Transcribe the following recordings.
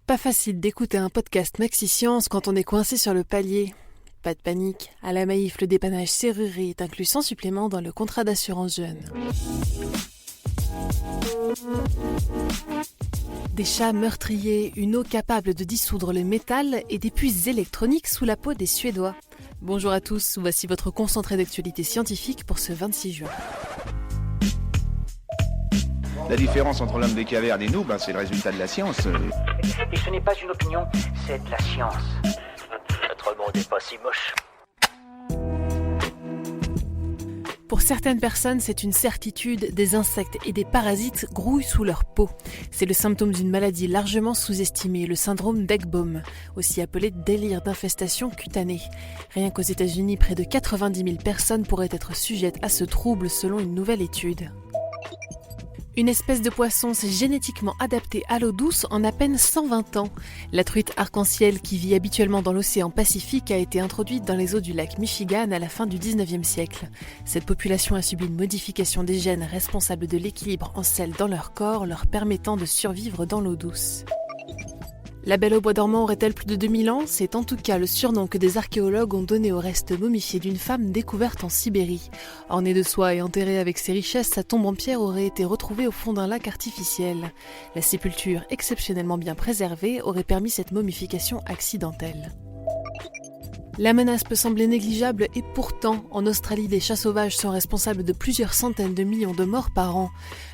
Pas facile d'écouter un podcast Maxi Science quand on est coincé sur le palier. Pas de panique, à la Maïf, le dépannage serruré est inclus sans supplément dans le contrat d'assurance jeune. Des chats meurtriers, une eau capable de dissoudre le métal et des puces électroniques sous la peau des Suédois. Bonjour à tous, voici votre concentré d'actualité scientifique pour ce 26 juin. La différence entre l'homme des cavernes et nous, c'est le résultat de la science. Et ce n'est pas une opinion, c'est de la science. Notre monde n'est pas si moche. Pour certaines personnes, c'est une certitude, des insectes et des parasites grouillent sous leur peau. C'est le symptôme d'une maladie largement sous-estimée, le syndrome d'Ekbom, aussi appelé délire d'infestation cutanée. Rien qu'aux États-Unis, près de 90 000 personnes pourraient être sujettes à ce trouble selon une nouvelle étude. Une espèce de poisson s'est génétiquement adaptée à l'eau douce en à peine 120 ans. La truite arc-en-ciel qui vit habituellement dans l'océan Pacifique a été introduite dans les eaux du lac Michigan à la fin du 19e siècle. Cette population a subi une modification des gènes responsables de l'équilibre en sel dans leur corps, leur permettant de survivre dans l'eau douce. La Belle au bois dormant aurait-elle plus de 2000 ans ? C'est en tout cas le surnom que des archéologues ont donné aux restes momifiés d'une femme découverte en Sibérie. Ornée de soie et enterrée avec ses richesses, sa tombe en pierre aurait été retrouvée au fond d'un lac artificiel. La sépulture, exceptionnellement bien préservée, aurait permis cette momification accidentelle. La menace peut sembler négligeable et pourtant, en Australie, des chats sauvages sont responsables de plusieurs centaines de millions de morts par an.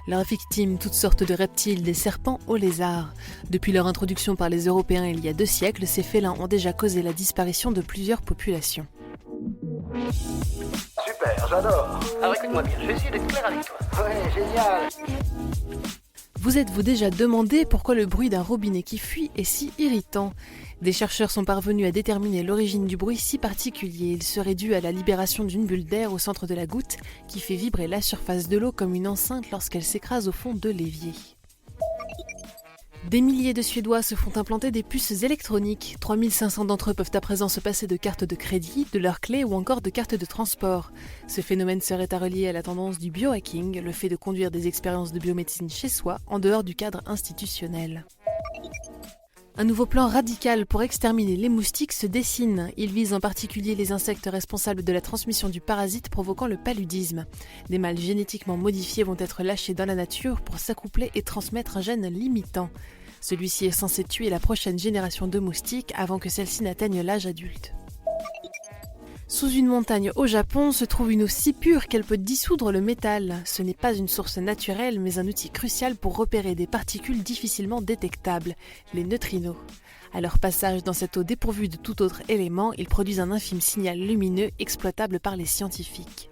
Leurs victimes, toutes sortes de reptiles, des serpents aux lézards. Depuis leur introduction par les Européens il y a 2 siècles, ces félins ont déjà causé la disparition de plusieurs populations. Super, j'adore. Alors écoute-moi bien, je vais essayer d'être clair avec toi. Ouais, génial. Vous êtes-vous déjà demandé pourquoi le bruit d'un robinet qui fuit est si irritant ? Des chercheurs sont parvenus à déterminer l'origine du bruit si particulier. Il serait dû à la libération d'une bulle d'air au centre de la goutte qui fait vibrer la surface de l'eau comme une enceinte lorsqu'elle s'écrase au fond de l'évier. Des milliers de Suédois se font implanter des puces électroniques. 3500 d'entre eux peuvent à présent se passer de cartes de crédit, de leurs clés ou encore de cartes de transport. Ce phénomène serait à relier à la tendance du biohacking, le fait de conduire des expériences de biomédecine chez soi, en dehors du cadre institutionnel. Un nouveau plan radical pour exterminer les moustiques se dessine. Il vise en particulier les insectes responsables de la transmission du parasite provoquant le paludisme. Des mâles génétiquement modifiés vont être lâchés dans la nature pour s'accoupler et transmettre un gène limitant. Celui-ci est censé tuer la prochaine génération de moustiques avant que celle-ci n'atteigne l'âge adulte. Sous une montagne au Japon se trouve une eau si pure qu'elle peut dissoudre le métal. Ce n'est pas une source naturelle, mais un outil crucial pour repérer des particules difficilement détectables, les neutrinos. À leur passage dans cette eau dépourvue de tout autre élément, ils produisent un infime signal lumineux exploitable par les scientifiques.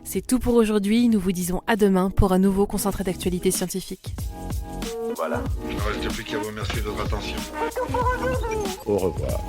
C'est tout pour aujourd'hui, nous vous disons à demain pour un nouveau concentré d'actualité scientifique. Voilà. Il ne reste plus qu'à vous remercier de votre attention. Au revoir.